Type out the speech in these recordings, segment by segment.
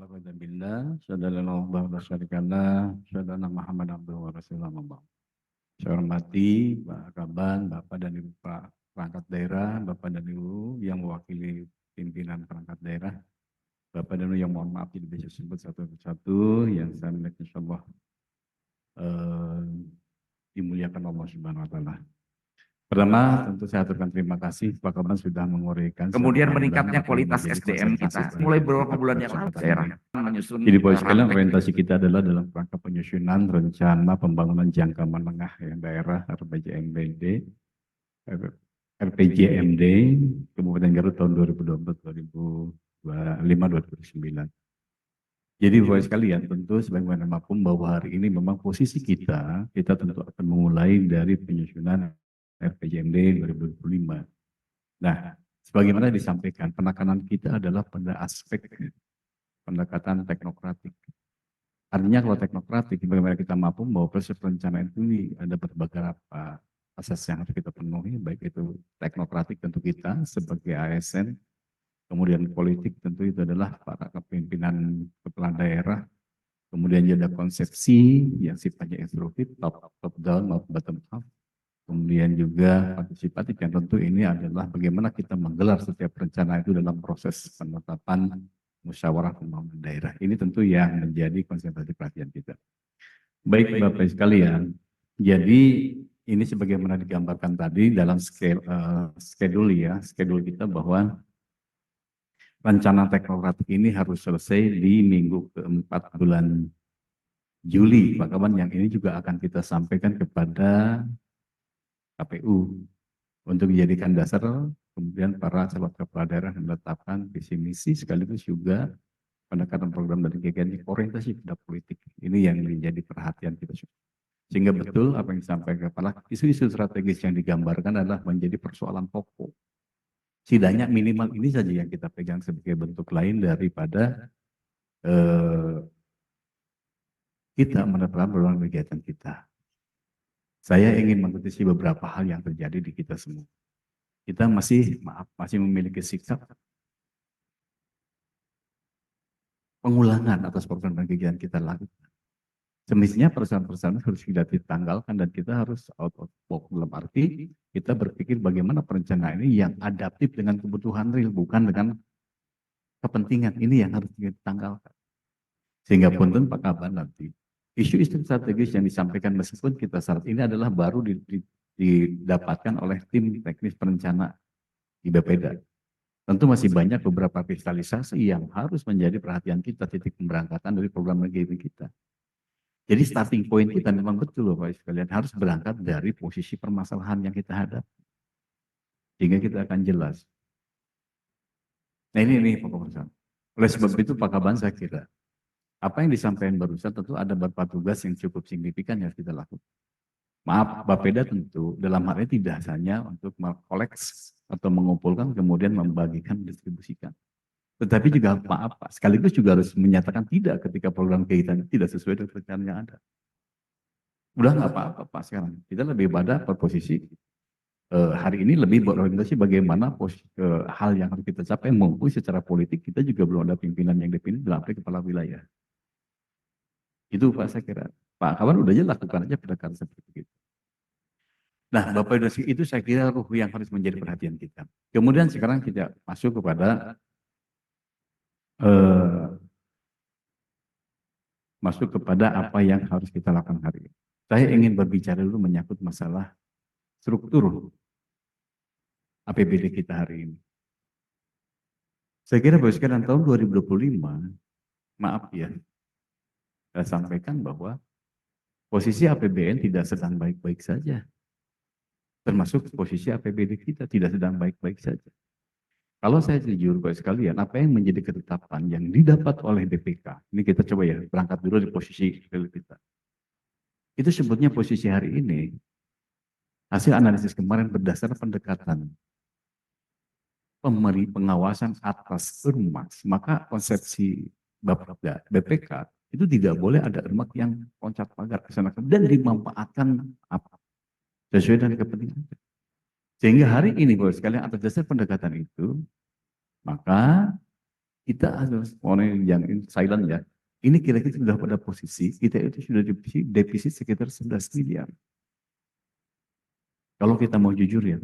wala quwwata billah, syadallallahu wa syarikana, syadana Muhammad abduhu wa rasulullah mabah. Saya hormati Pak Kaban, Bapak dan Ibu Pak perangkat daerah, Bapak dan Ibu yang mewakili pimpinan perangkat daerah, Bapak dan Ibu yang mohon maaf tidak bisa sebut satu persatu, yang saya melihat insyaallah dimuliakan Allah Subhanahu wa taala. Pertama, tentu saya aturkan terima kasih Pak Kaban sudah menguraikan. Kemudian meningkatnya kualitas SDM kita. Mulai beberapa bulan yang lalu daerah menyusun. Jadi Bapak sekalian, orientasi kita adalah dalam rangka penyusunan rencana pembangunan jangka menengah yang daerah RPJMD, Kabupaten Garut tahun 2024-2025-2029. Jadi Bapak sekalian, tentu sebagaimana maklum bahwa hari ini memang posisi kita tentu akan memulai dari penyusunan RPJMD 2025. Nah, sebagaimana disampaikan, penekanan kita adalah pada aspek pendekatan teknokratik. Artinya kalau teknokratik, bagaimana kita mampu bahwa proses perencanaan itu ada berbagai asas yang harus kita penuhi, baik itu teknokratik tentu kita sebagai ASN, kemudian politik tentu itu adalah para kepemimpinan kepala daerah, kemudian juga ada konsepsi yang sifatnya instruktif, top down maupun bottom up, kemudian juga partisipatif yang tentu ini adalah bagaimana kita menggelar setiap rencana itu dalam proses penetapan musyawarah pembangunan daerah. Ini tentu yang menjadi konsentrasi perhatian kita. Baik Bapak sekalian, jadi ini sebagaimana digambarkan tadi dalam schedule kita bahwa rencana teknokratik ini harus selesai di minggu keempat bulan Juli, Pak Kaban, yang ini juga akan kita sampaikan kepada KPU untuk dijadikan dasar kemudian para calon kepala daerah menetapkan visi misi sekaligus juga pendekatan program dan kegiatan orientasi pada politik. Ini yang menjadi perhatian kita semua. Sehingga betul apa yang disampaikan kepala, isu-isu strategis yang digambarkan adalah menjadi persoalan pokok. Setidaknya minimal ini saja yang kita pegang sebagai bentuk lain daripada kita menetapkan program kegiatan kita. Saya ingin mengkritisi beberapa hal yang terjadi di kita semua. Kita masih memiliki sikap pengulangan atas program dan kegiatan kita lakukan. Semestinya persoalan-persoalan harus kita ditanggalkan dan kita harus out of box, dalam arti kita berpikir bagaimana perencanaan ini yang adaptif dengan kebutuhan real, bukan dengan kepentingan. Ini yang harus ditanggalkan. Sehingga punten Pak Kaban nanti, isu-isu strategis yang disampaikan meskipun kita saat ini adalah baru didapatkan oleh tim teknis perencana di BPD. Tentu masih banyak beberapa kristalisasi yang harus menjadi perhatian kita, titik pemberangkatan dari program kegiatan kita. Jadi starting point kita memang betul Bapak sekalian harus berangkat dari posisi permasalahan yang kita hadapi. Sehingga kita akan jelas. Nah ini pokok persoalan. Oleh sebab itu Pak Kaban saya kira, apa yang disampaikan barusan tentu ada beberapa tugas yang cukup signifikan yang harus kita lakukan. Maaf, Bapeda tentu dalam hal ini tidak hanya untuk mengkoleks atau mengumpulkan kemudian membagikan, distribusikan. Tetapi juga maaf Pak, sekaligus juga harus menyatakan tidak ketika program kegiatan tidak sesuai dengan rencana yang ada. Udah nggak apa-apa Pak sekarang. Kita lebih pada posisi hari ini lebih berorientasi bagaimana hal yang harus kita capai maupun secara politik kita juga belum ada pimpinan yang dipilih dalam kepala wilayah. Itu Pak saya kira. Pak Kawan udah aja lakukan aja pendekatan seperti itu. Nah Bapak Ibu itu saya kira ruh yang harus menjadi perhatian kita. Kemudian sekarang kita masuk kepada apa yang harus kita lakukan hari ini. Saya ingin berbicara dulu menyangkut masalah struktur APBD kita hari ini. Saya kira bahwa sekarang tahun 2025, maaf ya, saya sampaikan bahwa posisi APBN tidak sedang baik-baik saja. Termasuk posisi APBD kita tidak sedang baik-baik saja. Kalau saya jujur Bapak sekalian, apa yang menjadi ketetapan yang didapat oleh BPK, ini kita coba ya berangkat dulu di posisi kita. Itu sebutnya posisi hari ini, hasil analisis kemarin berdasarkan pendekatan pengawasan atas ormas, maka konsepsi BPK itu tidak boleh ada ormas yang loncat pagar ke sana dan dimanfaatkan apa sesuai dengan kepentingan. Sehingga hari ini Bapak sekalian atas dasar pendekatan itu, maka kita harus yang silent ya. Ini kira-kira sudah pada posisi kita itu sudah defisit sekitar 11 miliar. Kalau kita mau jujur ya,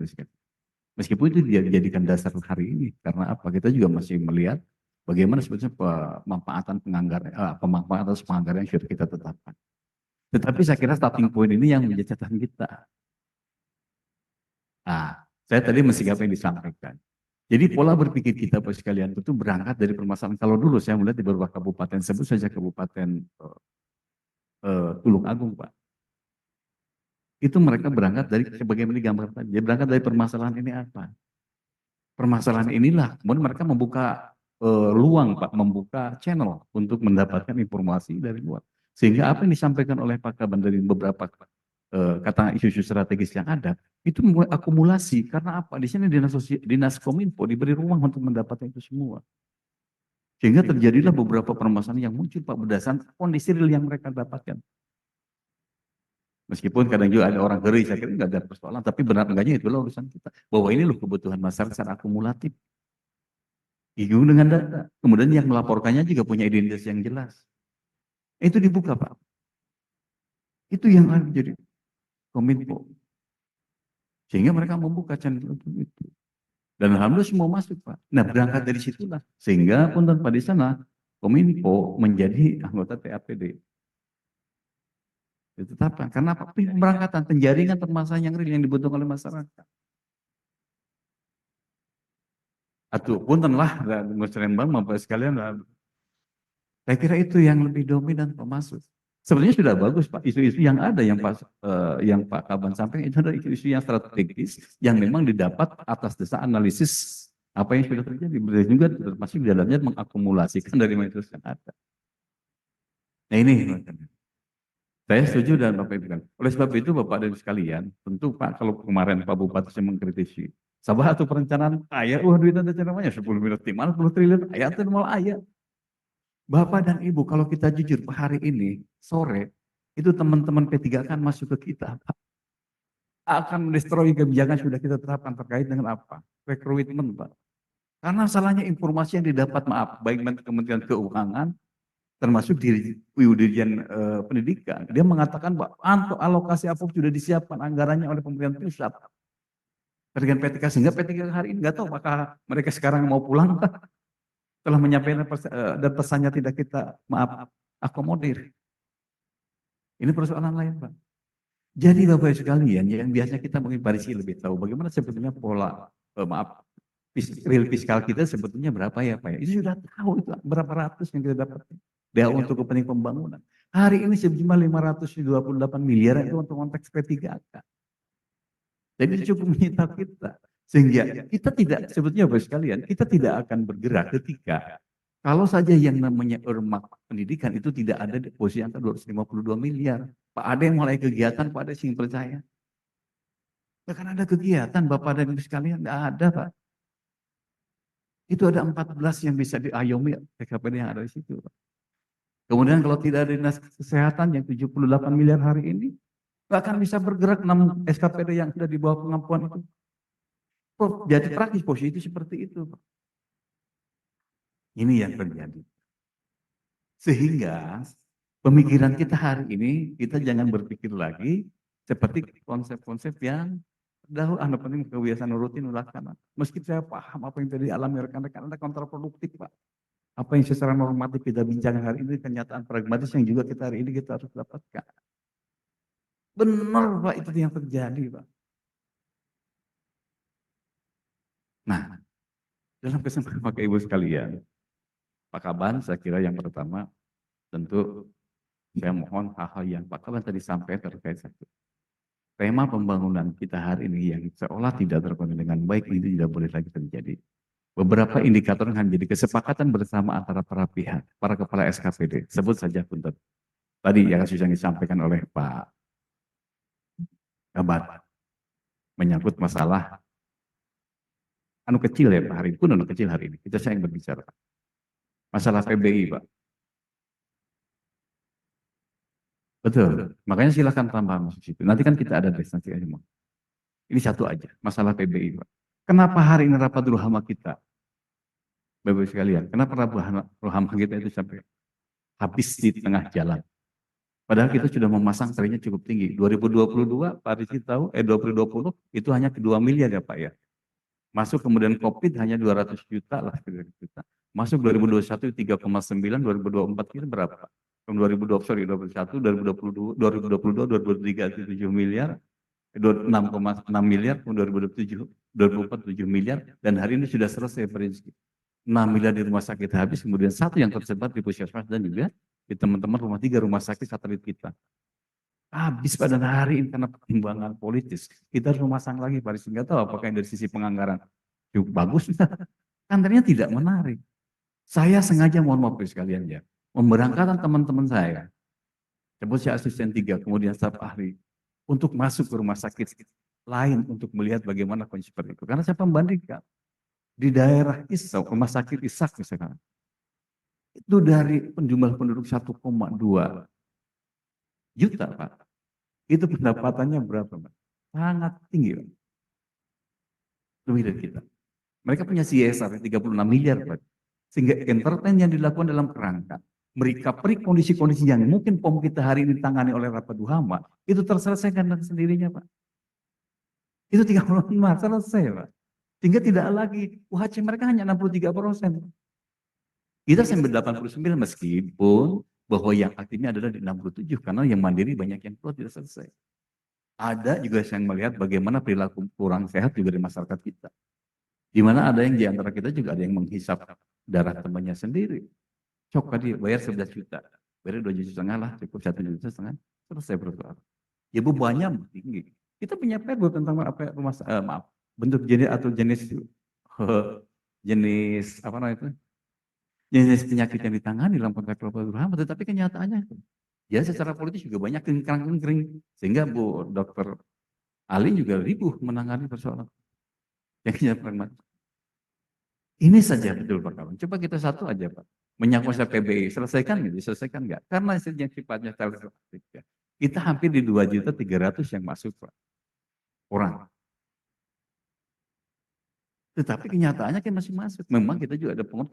meskipun itu dia dijadikan dasar hari ini, karena apa? Kita juga masih melihat bagaimana sebetulnya pemanfaatan penganggaran yang sudah kita tetapkan. Tetapi saya kira starting point ini yang menjadi catatan kita. Nah, saya tadi mensikapi yang disampaikan. Jadi pola berpikir kita Bapak sekalian itu berangkat dari permasalahan. Kalau dulu saya melihat di beberapa kabupaten, sebut saja kabupaten Tulung Agung Pak. Itu mereka berangkat dari sebagaimana digambarkan tadi. Dia berangkat dari permasalahan ini apa? Permasalahan inilah, kemudian mereka membuka ruang Pak, membuka channel untuk mendapatkan informasi dari luar. Sehingga apa yang disampaikan oleh Pak Kaban dari beberapa kata isu-isu strategis yang ada, itu mulai akumulasi. Karena apa? Di sini dinas Kominfo diberi ruang untuk mendapatkan itu semua. Sehingga terjadilah beberapa permasalahan yang muncul Pak berdasarkan kondisi real yang mereka dapatkan. Meskipun kadang juga ada orang ngeri, saya kira nggak ada persoalan, tapi benar enggaknya itulah urusan kita. Bahwa ini loh kebutuhan masyarakat secara akumulatif. Bingung dengan data. Kemudian yang melaporkannya juga punya identitas yang jelas. Itu dibuka Pak. Itu yang harus menjadi kominfo. Sehingga mereka membuka channel untuk itu. Dan alhamdulillah semua masuk Pak. Nah berangkat dari situlah. Sehingga pun tanpa di sana, kominfo menjadi anggota TAPD. Ditetapkan. Karena apa? Pemberangkatan, penjaringan permasalahan yang real yang dibutuhkan oleh masyarakat. Atau puntenlah, musrembang Bapak sekalian, saya kira itu yang lebih dominan pemasuk. Sebenarnya sudah bagus Pak, isu-isu yang ada yang Pak Kaban sampaikan itu adalah isu-isu yang strategis yang memang didapat atas dasar analisis apa yang sudah terjadi. Berarti juga termasuk di dalamnya mengakumulasikan dari medsos yang ada. Nah ini saya setuju dan Bapak Ibu. Oleh sebab itu Bapak dan sekalian, tentu Pak kalau kemarin Pak Bupati saya mengkritisi, salah satu perencanaan ayah, duit ada namanya 10 miliar, 10 triliun, ayah itu mau ayah. Bapak dan Ibu, kalau kita jujur hari ini, sore, itu teman-teman P3 akan masuk ke kita, Pak. Akan mendestroy kebijakan sudah kita tetapkan terkait dengan apa? Rekrutmen, Pak. Karena salahnya informasi yang didapat, maaf, baik Kementerian Keuangan, termasuk di Dirjen Pendidikan. Dia mengatakan bahwa alokasi apa sudah disiapkan anggarannya oleh pemerintah pusat. Terkait P3, sehingga P3 hari ini nggak tahu apakah mereka sekarang mau pulang, Pak. Telah menyampaikan dan pesannya tidak kita akomodir. Ini persoalan lain Pak. Jadi Bapak sekalian yang biasanya kita mungkin Parisi lebih tahu bagaimana sebetulnya pola real fiskal kita sebetulnya berapa ya Pak ya. Itu sudah tahu itu berapa ratus yang kita dapat. DAO untuk kepentingan pembangunan. Hari ini sejumlah 528 miliar itu untuk konteks P3K. Jadi cukup menyita kita. Sehingga kita tidak, sebetulnya Bapak sekalian, kita tidak akan bergerak ketika kalau saja yang namanya earmark pendidikan itu tidak ada di posisi angka 252 miliar. Pak ada yang mulai kegiatan, Pak ada yang percaya. Tidak akan ada kegiatan Bapak dan Ibu sekalian, tidak ada Pak. Itu ada 14 yang bisa diayomi PKPD yang ada di situ Pak. Kemudian kalau tidak ada dinas kesehatan yang 78 miliar hari ini, nggak akan bisa bergerak 6 SKPD yang sudah di bawah pengampuan itu. Jadi praktis posisi itu seperti itu. Ini yang terjadi. Sehingga pemikiran kita hari ini, kita jangan berpikir lagi seperti konsep-konsep yang dahulu anda penting kebiasaan rutin melaksanakan. Meski saya paham apa yang tadi alami rekan-rekan Anda kontraproduktif Pak. Apa yang secara normatif kita bincangkan hari ini, kenyataan pragmatis yang juga kita hari ini kita harus dapatkan. Benar Pak, itu yang terjadi Pak. Nah, dalam kesempatan Bapak Ibu sekalian, Pak Kaban saya kira yang pertama tentu saya mohon hal-hal yang Pak Kaban tadi sampaikan terkait satu. Tema pembangunan kita hari ini yang seolah tidak terpenuhi dengan baik ini tidak boleh lagi terjadi. Beberapa indikator yang menjadi kesepakatan bersama antara para pihak, para kepala SKPD, sebut saja punten. Tadi yang sudah disampaikan oleh Pak Kaban menyangkut masalah anu kecil ya Pak hari ini, pun anu kecil hari ini. Kita saya yang berbicara. Masalah PBI Pak. Betul. Makanya silakan tambah masuk situ. Nanti kan kita ada destinasi aja. Ini satu aja, masalah PBI Pak. Kenapa hari ini rapat Ruhama kita Bapak sekalian, kenapa rohama kita itu sampai habis di tengah jalan? Padahal kita sudah memasang targetnya cukup tinggi. 2022, Pak Rizky tahu, 2020 itu hanya ke 2 miliar ya Pak ya. Masuk kemudian COVID hanya 200 juta lah. Juta. Masuk 2021 3,9, 2024 itu berapa? Tahun 2021, 2022, 2023 itu 7 miliar, 6,6 miliar, tahun 2027, 2024 7 miliar, dan hari ini sudah selesai Pak Rizky. 6 miliar di rumah sakit habis, kemudian satu yang tersebar di puskesmas dan juga di teman-teman rumah sakit satelit kita. Habis pada hari ini karena pertimbangan politis. Kita harus memasang lagi, Pak Rizky. Nggak tahu apakah dari sisi penganggaran cukup bagus. Kan ternyata tidak menarik. Saya sengaja, mohon maaf sekalian ya, memberangkatkan teman-teman saya, sebut saya asisten 3, kemudian staf ahli, untuk masuk ke rumah sakit lain untuk melihat bagaimana kondisi seperti itu. Karena saya membandingkan di daerah Isau, rumah sakit Ishak misalkan, itu dari jumlah penduduk 1,2 juta Pak, itu pendapatannya berapa Pak? Sangat tinggi Pak. Lebih dari kita. Mereka punya CSR 36 miliar Pak. Sehingga entertain yang dilakukan dalam kerangka merecovery kondisi-kondisi yang mungkin POM kita hari ini ditangani oleh Rapat Duhama, itu terselesaikan dengan sendirinya Pak. Itu 36 selesai Pak. Sehingga tidak lagi UHC mereka hanya 63%. Kita sampai 89 meskipun bahwa yang aktifnya adalah di 67 karena yang mandiri banyak yang keluar tidak selesai. Ada juga yang melihat bagaimana perilaku kurang sehat juga di masyarakat kita. Di mana ada yang di antara kita juga ada yang menghisap darah temannya sendiri. Cok tadi bayar 11 juta. Bayar 2,5 juta lah, cukup 1,5 juta, selesai persoalan. Ya bebannya tinggi. Kita punya perbu tentang apa maaf, bentuk jenis atau jenis jenis apa namanya itu? Jenis penyakit yang ditangani dalam konteks Rapat Duhama, tetapi kenyataannya ya secara politis juga banyak kering sehingga Bu Dokter Ali juga ribuh menangani persoalan yang pragmatis. Ini saja betul Pak Kawan. Coba kita satu aja Pak. Menyangkut PBI, selesaikan nggak? Diselesaikan nggak? Karena yang sifatnya telekomunikasi. Kita hampir di 2.300.000 yang masuk Pak. Orang. Tetapi kenyataannya kan masih masuk. Memang kita juga ada pengurangan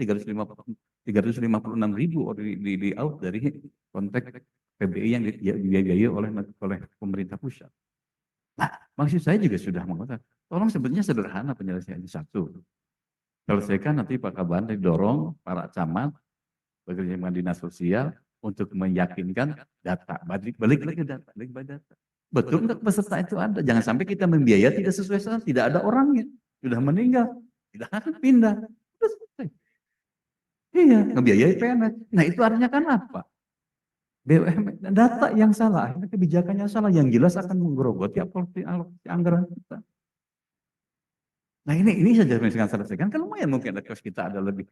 356.000 di out dari konteks PBI yang dibiayai oleh pemerintah pusat. Nah, maksud saya juga sudah mengatakan, tolong sebetulnya sederhana penyelesaiannya. Satu, selesaikan nanti Pak Kaban didorong para camat bekerja dengan dinas sosial untuk meyakinkan data, balik lagi data, data. Betul enggak peserta itu ada? Jangan sampai kita membiayai tidak sesuai sasaran, tidak ada orangnya, sudah meninggal, tidak akan pindah. Sudah selesai. Iya, ngebiayai PNS. Nah itu artinya kan apa? BUMN, data yang salah, akhirnya kebijakannya salah, yang jelas akan menggerogoti alokasi anggaran kita. Nah ini saja yang saya selesaikan, kan lumayan mungkin ada kos kita ada lebih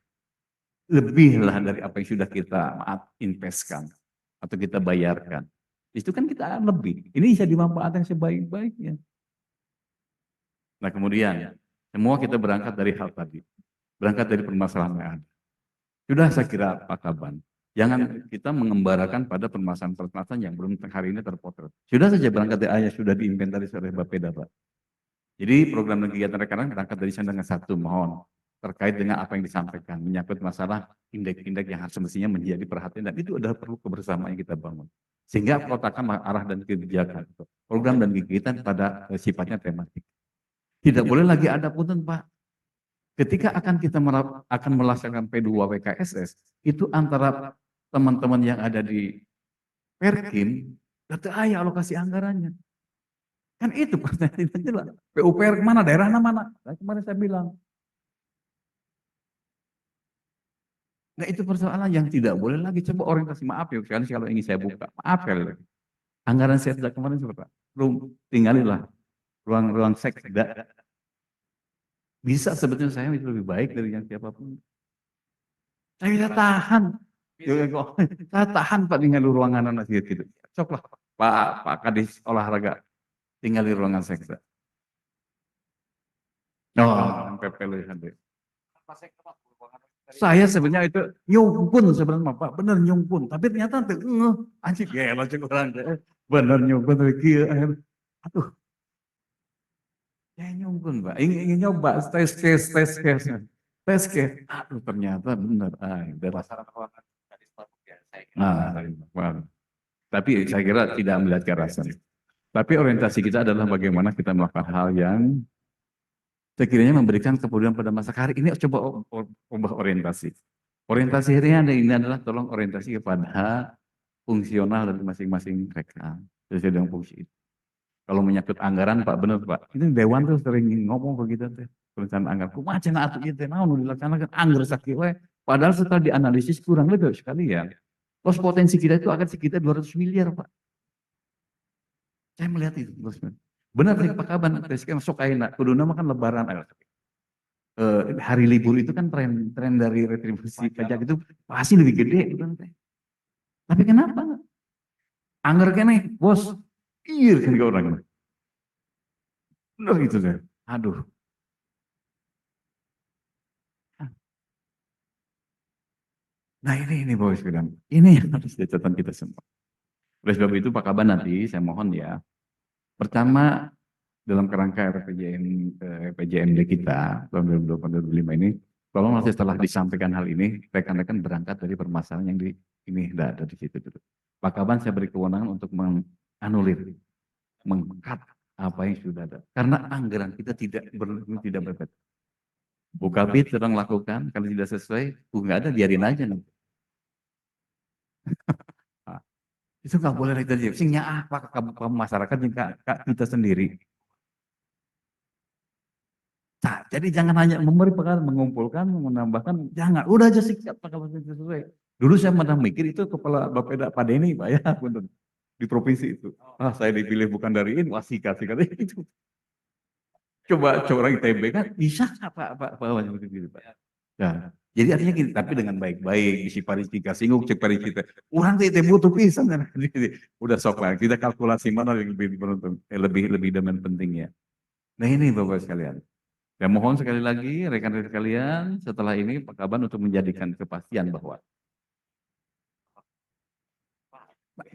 lah dari apa yang sudah kita investkan atau kita bayarkan. Itu kan kita lebih. Ini bisa dimanfaatkan sebaik-baiknya. Nah kemudian, semua kita berangkat dari hal tadi. Berangkat dari permasalahan yang ada. Sudah saya kira Pak Kaban, jangan kita mengembarakan pada permasalahan-permasalahan yang belum hari ini terpotret. Sudah saja berangkat dari ayat sudah diinventaris oleh Bapeda Pak. Jadi program dan kegiatan rekan berangkat dari sana dengan satu, mohon terkait dengan apa yang disampaikan, menyangkut masalah indeks-indeks yang harus semestinya menjadi perhatian, dan itu adalah perlu kebersamaan yang kita bangun. Sehingga kotakan arah dan kebijakan, program dan kegiatan pada sifatnya tematik. Tidak boleh lagi ada punten Pak. Ketika kita akan melaksanakan P2 WKSS, itu antara teman-teman yang ada di Perkim, data alokasi anggarannya. Kan itu pertanyaan jelas. PUPR kemana, daerahnya mana? Nah, kemarin saya bilang. Nah itu persoalan yang tidak boleh lagi. Coba orientasi, maaf ya sekali kalau ingin saya buka. Maaf sekali lagi. Anggaran saya sejak kemarin seperti apa? Tinggalilah ruang seks. Bisa sebetulnya saya itu lebih baik dari yang siapapun. Saya bisa tahan. Saya tahan Pak tinggal di ruangan anak gitu. Coklah Pak Kadis olahraga tinggal di ruangan seks. Oh, PPL saya sebenarnya itu nyumpun sebenarnya Pak, bener nyumpun. Tapi ternyata anjing ya lah orang bener nyumpun lagi. Aduh, ya nyumpun Pak. Ingin nyoba tes. tes case, aduh ternyata benar. Nah, wah. Tapi saya kira tidak melihat ke arah sana. Tapi orientasi kita adalah bagaimana kita melakukan hal yang sekiranya memberikan kepedulian pada masa hari ini. Coba ubah orientasi. Orientasi ini adalah tolong orientasi kepada fungsional dari masing-masing mereka sesuai dengan fungsi itu. Kalau menyangkut anggaran Pak, benar Pak. Ini Dewan tuh sering ngomong ke kita teh. Perencanaan anggaran. Kumaha atuh ieu teh naon dilaksanakan anggar sakit we. Padahal setelah dianalisis kurang lebih sekali ya. Los potensi kita itu akan sekitar 200 miliar Pak. Saya melihat itu. Benar nih Pak Kaban. Sekarang sok ayeuna. Kuduna mah kan lebaran. Hari libur itu kan tren dari retribusi pajak itu pasti lebih gede. Bukan, teh. Tapi kenapa? Anggar kene bos. Iya kan ke orang. Benar itu deh. Aduh. Nah ini Bapak Sekalian, ini yang harus dicatat kita semua. Oleh sebab itu Pak Kaban nanti saya mohon ya, pertama dalam kerangka RPJMD kita tahun 2025 ini, tolong nanti setelah disampaikan hal ini, rekan-rekan berangkat dari permasalahan yang ini ada di situ dulu. Pak Kaban saya beri kewenangan untuk menganulir, mengkat apa yang sudah ada. Karena anggaran kita tidak berbeda. Bukabit sedang lakukan, kalau tidak sesuai, nggak ada, biarin aja nanti. Nah, itu nggak boleh terjadi. Singnya apa ke masyarakat yang kita sendiri. Nah, jadi jangan hanya memberi pengalaman, mengumpulkan, menambahkan, jangan. Udah aja sikat Pak kalau sesuai. Dulu saya pernah mikir itu kepala Bapeda Pak Denny, Pak ya, di provinsi itu. Ah, saya dipilih bukan dari ini, wah sikat itu. Coba orang ITB kan bisa apa seperti itu Pak. Ya. Jadi artinya gini, tapi dengan baik-baik, isi paristika, singgung cek paristika. Orang itu butuh pisan kan. Udah sok lah, kita kalkulasi mana yang lebih beruntung, lebih dengan pentingnya. Nah ini Bapak sekalian. Ya mohon sekali lagi rekan-rekan sekalian, setelah ini Pak Kaban untuk menjadikan kepastian bahwa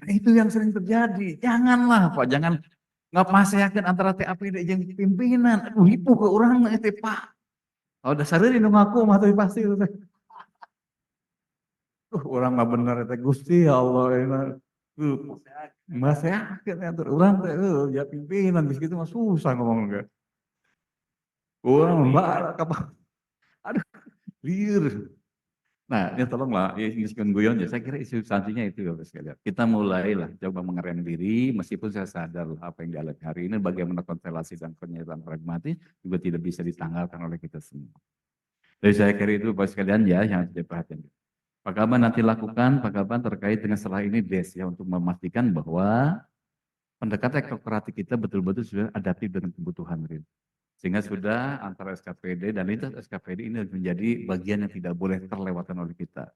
itu yang sering terjadi. Janganlah Pak, jangan ngapaseakeun antara TAPD jeung pimpinan. Aduh, ipu ke urang teh Pak. Oh, dasarnya nu ngaku mah tapi pasti itu teh. Orang mah bener teh Gusti ya Allah enak. Maseakeun atur urang teh ya pimpinan geus kitu mah susah ngomong enggak. Urang mah aduh liur. Nah, ini tolonglah, ya, meskipun guyon ya, saya kira substansinya itu ya, sekalian. Kita mulailah coba mengerem diri, meskipun saya sadar apa yang dialami hari ini, bagaimana konstelasi dan pernyataan pragmatis juga tidak bisa ditanggalkan oleh kita semua. Jadi saya kira itu Bapak sekalian ya yang harus diperhatikan. Pak Kaban nanti lakukan, Pak Kaban terkait dengan setelah ini DES ya untuk memastikan bahwa pendekatan teknokratik kita betul-betul sudah adaptif dengan kebutuhan real. Sehingga sudah antara SKPD dan lintas SKPD ini menjadi bagian yang tidak boleh terlewatkan oleh kita.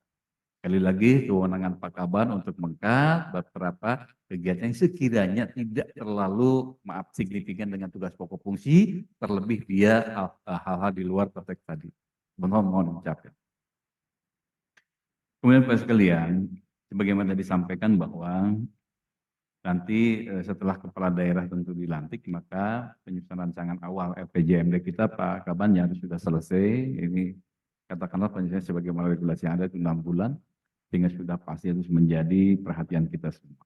Sekali lagi kewenangan Pak Kaban untuk mengkat beberapa kegiatan yang sekiranya tidak terlalu signifikan dengan tugas pokok fungsi, terlebih dia hal-hal di luar konteks tadi. Mohon ucapkan. Kemudian Pak sekalian, sebagaimana disampaikan bahwa nanti setelah kepala daerah tentu dilantik, maka penyusunan rancangan awal RPJMD kita Pak Kaban harus sudah selesai. Ini katakanlah penyusunan sebagaimana regulasi yang ada itu 6 bulan, sehingga sudah pasti harus menjadi perhatian kita semua.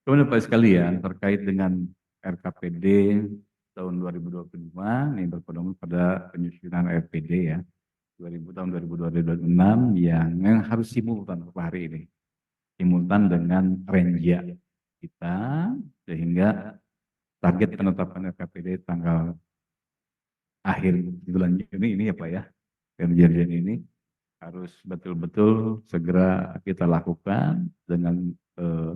Kemudian Pak sekalian, terkait dengan RKPD tahun 2025, ini berpedoman pada penyusunan RPD ya, tahun 2026 yang harus simultan hari ini. Simultan dengan renja kita, sehingga target penetapan RKPD tanggal akhir bulan Juni ini ya Pak ya, kejadian ini harus betul-betul segera kita lakukan dengan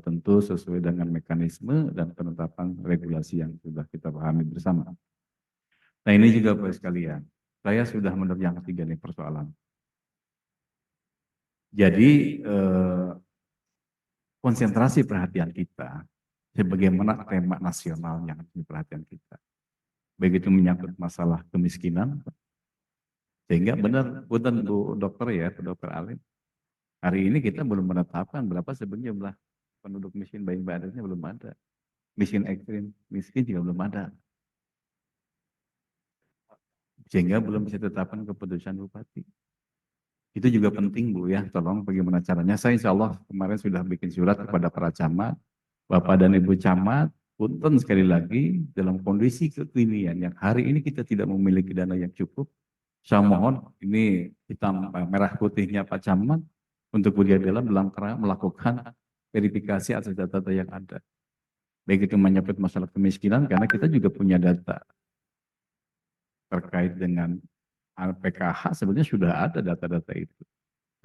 tentu sesuai dengan mekanisme dan penetapan regulasi yang sudah kita pahami bersama. Nah ini juga Pak sekalian, saya sudah menurut yang ketiga nih persoalan. Jadi konsentrasi perhatian kita sebagaimana tema nasional yang harus perhatian kita. Begitu menyangkut masalah kemiskinan, sehingga benar, punten Bu Dokter ya, Bu Dokter Alim, hari ini kita belum menetapkan berapa sebenarnya jumlah penduduk miskin baik badannya belum ada. Miskin ekstrim, miskin juga belum ada. sehingga belum bisa ditetapkan keputusan bupati. Itu juga penting Bu ya, tolong bagaimana caranya. Saya insya Allah kemarin sudah bikin surat kepada para camat, Bapak dan Ibu camat, punten sekali lagi dalam kondisi kekinian yang hari ini kita tidak memiliki dana yang cukup. Saya mohon ini hitam merah putihnya Pak Camat untuk bekerja dalam kerangka melakukan verifikasi atas data-data yang ada. Baik itu menyangkut masalah kemiskinan karena kita juga punya data terkait dengan PKH sebenarnya sudah ada data-data itu.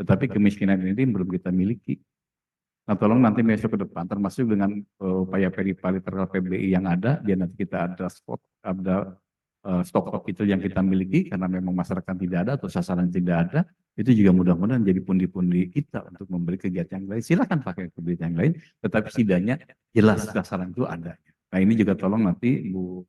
Tetapi kemiskinan ini belum kita miliki. Nah tolong nanti besok ke depan termasuk dengan upaya verifikator PBI yang ada, biar nanti kita ada stok itu yang kita miliki karena memang masyarakat tidak ada atau sasaran tidak ada, itu juga mudah-mudahan jadi pundi-pundi kita untuk memberi kegiatan yang lain. Silakan pakai kegiatan yang lain, tetapi setidaknya jelas sasaran itu ada. Nah ini juga tolong nanti Bu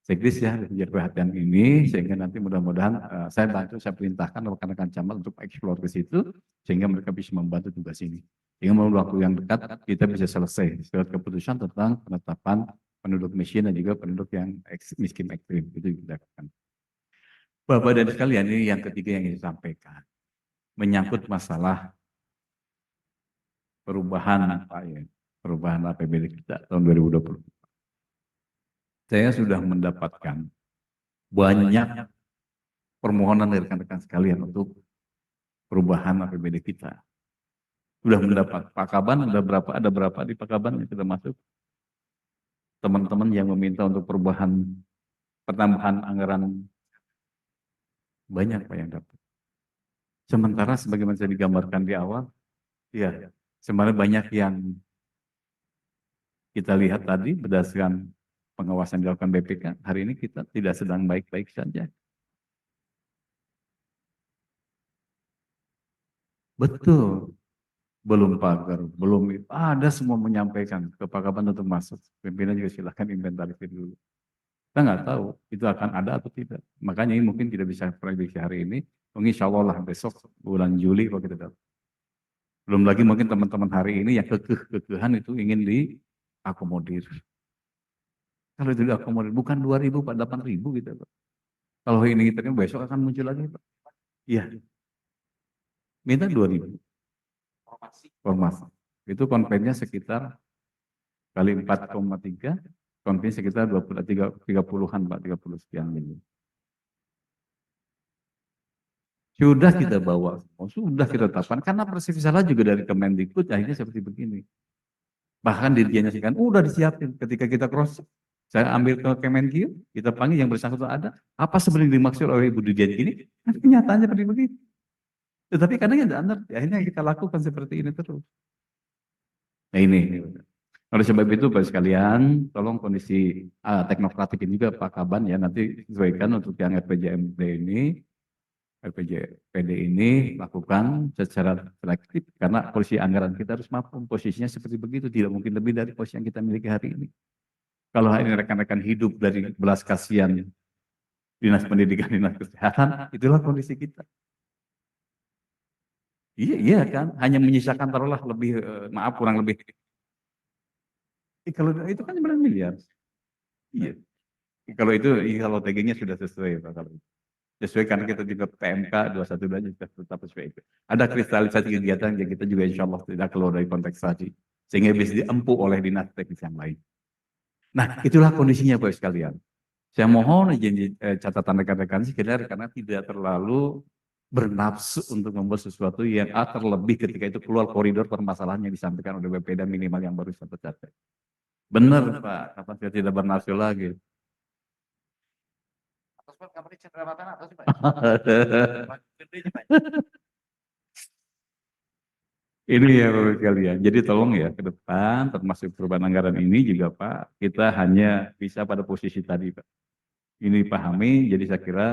Sekdes ya menjadi perhatian ini sehingga nanti mudah-mudahan saya bantu, saya perintahkan rekan-rekan camat untuk eksplor ke situ sehingga mereka bisa membantu tugas ini. Sehingga melalui waktu yang dekat kita bisa selesai surat keputusan tentang penetapan penduduk miskin dan juga penduduk yang miskin ekstrim itu kita lakukan. Bapak dan sekalian ini yang ketiga yang saya sampaikan menyangkut masalah perubahan perubahan APBD kita tahun 2020. Saya sudah mendapatkan banyak permohonan dari rekan-rekan sekalian untuk perubahan APBD kita. Sudah mendapat Pak Kaban, ada berapa di Pak Kaban yang sudah masuk? Teman-teman yang meminta untuk perubahan pertambahan anggaran banyak Pak yang dapat. Sementara sebagaimana saya digambarkan di awal, ya sebenarnya banyak yang kita lihat tadi berdasarkan pengawasan dilakukan BPK, hari ini kita tidak sedang baik-baik saja. Betul, belum pagar, belum ada semua menyampaikan ke Pak Kaban untuk masuk. Pimpinan juga silahkan inventarisir dulu. Kita nggak tahu itu akan ada atau tidak. Makanya ini mungkin tidak bisa prediksi hari ini. Insya Allah lah besok bulan Juli kalau kita dapat. Belum lagi mungkin teman-teman hari ini yang kekehan itu ingin diakomodir. Kalau itu diakomodir bukan 2.000 Pak, 8.000 gitu Pak. Kalau ini kita kan besok akan muncul lagi Pak. Iya. Minta 2.000. Formasi. Itu konvennya sekitar kali 4,3, konvennya sekitar 30-an Pak, 30 sekian minggu. Sudah kita bawa, sudah kita tetapkan, karena persepsi salah juga dari Kemendikbud akhirnya seperti begini. Bahkan dirjennya kan udah disiapin ketika kita cross, saya ambil ke Kemenkyu, kita panggil yang bersangkutan ada, apa sebenarnya dimaksud oleh Ibu Dirjen ini? Kenyataannya seperti begitu. Tetapi kadang tidak ngerti, akhirnya kita lakukan seperti ini terus. Nah ini. Oleh sebab itu Bapak sekalian, tolong kondisi teknokratik ini juga Pak Kaban ya, nanti sesuaikan untuk yang RPJMD ini, RPJPD ini lakukan secara selektif karena posisi anggaran kita harus mampu posisinya seperti begitu, tidak mungkin lebih dari posisi yang kita miliki hari ini. Kalau hari ini rekan-rekan hidup dari belas kasihan dinas pendidikan, dinas kesehatan, itulah kondisi kita. Iya kan, hanya menyisakan taruhlah lebih, maaf kurang lebih. Kalau itu kan 9 miliar. Iya. Kalau itu, kalau TG-nya sudah sesuai Pak. Kalau sesuai karena kita juga PMK 212 sudah tetap sesuai itu. Ada kristalisasi kegiatan yang kita juga insya Allah tidak keluar dari konteks tadi. Sehingga bisa diempu oleh dinas teknis yang lain. Nah itulah kondisinya Bapak sekalian. Saya mohon izin catatan rekan-rekan sekedar karena tidak terlalu bernafsu untuk membuat sesuatu yang terlebih ketika itu keluar koridor permasalahan yang disampaikan oleh BPD minimal yang baru saya catat. Benar Pak, kapan saya tidak bernafsu lagi. Ini ya Bapak sekalian. Jadi tolong ya ke depan termasuk perubahan anggaran ini juga Pak, kita hanya bisa pada posisi tadi Pak. Ini pahami, jadi saya kira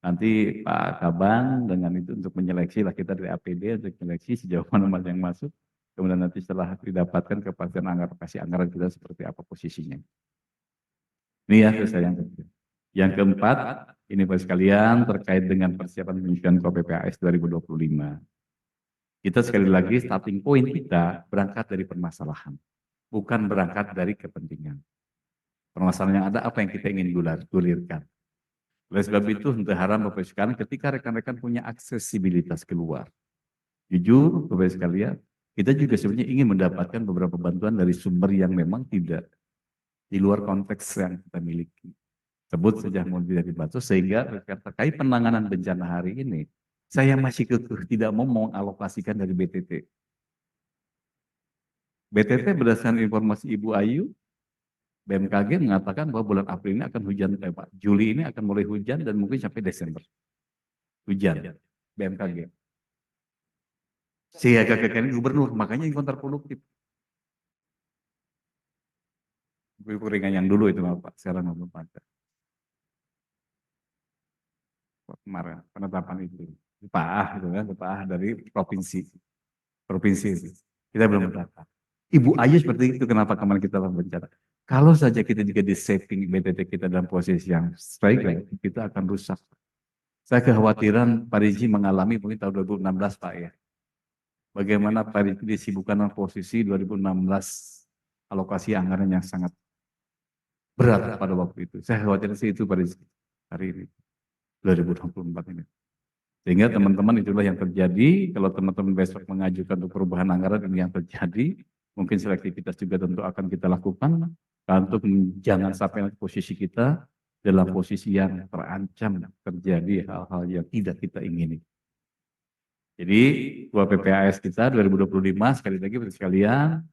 nanti Pak Kaban dengan itu untuk menyeleksi lah kita dari APD untuk menyeleksi sejauh mana yang masuk. Kemudian nanti setelah didapatkan kepastian anggaran kita seperti apa posisinya. Ini ya saya yang ketiga. Yang keempat, ini Bapak sekalian terkait dengan persiapan penyusunan KPPAS 2025. Kita sekali lagi starting point kita berangkat dari permasalahan, bukan berangkat dari kepentingan. Permasalahan yang ada apa yang kita ingin gulirkan. Oleh sebab itu, untuk haram Bapak Ibu sekalian, ketika rekan-rekan punya aksesibilitas keluar, jujur Bapak Ibu sekalian, kita juga sebenarnya ingin mendapatkan beberapa bantuan dari sumber yang memang tidak di luar konteks yang kita miliki. Sebut saja mau dari Batu, sehingga terkait penanganan bencana hari ini, saya masih kekeh tidak mau mengalokasikan dari BTT. BTT berdasarkan informasi Ibu Ayu, BMKG mengatakan bahwa bulan April ini akan hujan, Pak, Juli ini akan mulai hujan dan mungkin sampai Desember. Hujan, BMKG. Siaga kekeringan gubernur, makanya ini kontraproduktif. Kekeringan yang dulu itu Pak, sekarang belum ada. Kemarin penetapan itu. PAH itu kan, PAH dari provinsi. Provinsi itu. Kita belum mendapat. Ibu Ayu seperti itu, kenapa kemarin kita bencana. Kalau saja kita juga di saving BTT kita dalam posisi yang strike, kita akan rusak. Saya kekhawatiran Parigi mengalami mungkin tahun 2016 Pak ya. Bagaimana Parigi disibukkan dengan posisi 2016 alokasi anggaran yang sangat berat pada waktu itu. Saya khawatir sih itu Parigi hari ini 2024 ini. Sehingga teman-teman itulah yang terjadi. Kalau teman-teman besok mengajukan untuk perubahan anggaran ini yang terjadi, mungkin selektivitas juga tentu akan kita lakukan untuk jangan sampai posisi kita dalam posisi yang terancam terjadi hal-hal yang tidak kita ingini. Jadi dua PPAS kita 2025 sekali lagi sekalian,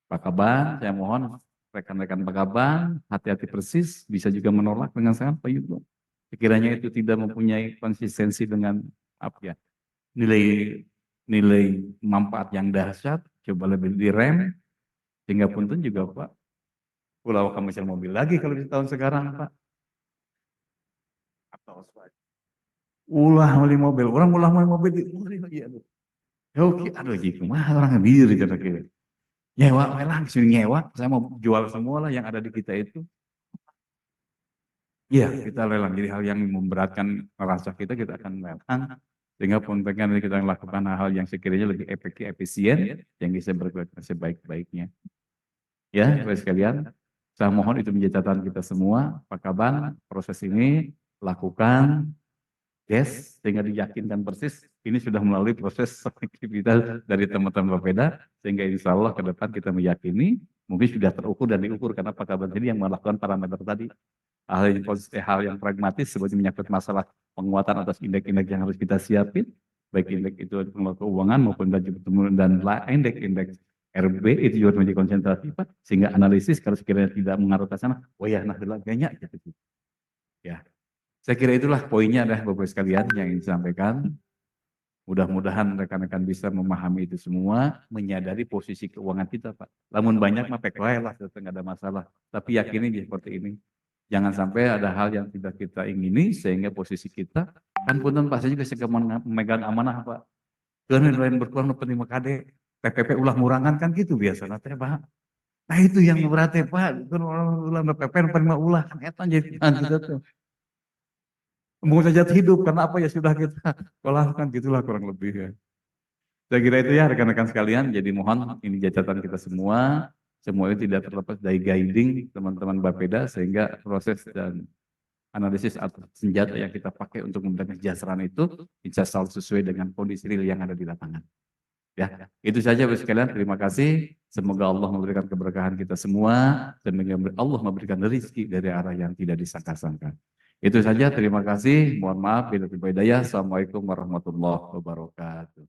Pak Kaban, saya mohon rekan-rekan Pak Kaban hati-hati persis, bisa juga menolak dengan sangat Pak Yudho. Sekiranya itu tidak mempunyai konsistensi dengan apa ya, nilai manfaat yang dahsyat, coba lebih direm, sehingga punten juga Pak, pulau komersial mobil lagi kalau di tahun sekarang Pak. Ulah beli mobil, orang ulah beli mobil, iya oke, aduh gitu, mah orang diri kira-kira. Nyewa, langsung nyewa, saya mau jual semua lah yang ada di kita itu. Iya, kita lelang. Jadi hal yang memberatkan rasa kita akan lelang. Sehingga pentingnya kita lakukan hal yang sekiranya lebih efektif, efisien, yang bisa berbuat sebaik-baiknya. Ya, Bapak sekalian, saya mohon itu menjadi catatan kita semua. Pak Kaban, proses ini lakukan, yes, sehingga diyakinkan persis. Ini sudah melalui proses selektivitas dari teman-teman Bapeda, sehingga insya Allah ke depan kita meyakini, mungkin sudah terukur dan diukur, karena Pak Kaban ini yang melakukan parameter tadi. Hal yang pragmatis seperti menyangkut masalah penguatan atas indeks-indeks yang harus kita siapin, baik indeks itu pengelola keuangan maupun dan indeks RB itu juga menjadi konsentrasi Pak, sehingga analisis kalau sekiranya tidak mengarah ke sana, oh ya nah kayaknya gitu. Ya, saya kira itulah poinnya dah Bapak sekalian yang ingin disampaikan. Mudah-mudahan rekan-rekan bisa memahami itu semua, menyadari posisi keuangan kita Pak. Namun banyak mah peklah lah, nggak ada masalah. Tapi yakini seperti ini. Jangan sampai ada hal yang tidak kita ingini sehingga posisi kita kan punten Pak saya juga segera memegang amanah Pak. Karena lain berkurang penerima KD, PPP ulah ngurangan kan gitu biasa nanti Pak. Nah itu yang berarti Pak, kan orang ulah PPP penerima ulah kan eta jadi gitu tuh. Mengusajat hidup karena apa ya sudah kita olah kan gitulah kurang lebih ya. Saya kira itu ya rekan-rekan sekalian, jadi mohon ini catatan kita semua. Semuanya tidak terlepas dari guiding teman-teman Bapeda sehingga proses dan analisis atau senjata yang kita pakai untuk memberikan kesejahteraan itu insya Allah sesuai dengan kondisi real yang ada di lapangan. Ya, itu saja Bapak sekalian. Terima kasih. Semoga Allah memberikan keberkahan kita semua dan Allah memberikan rezeki dari arah yang tidak disangka-sangka. Itu saja. Terima kasih. Mohon maaf bila tidak hidayah. Assalamualaikum warahmatullahi wabarakatuh.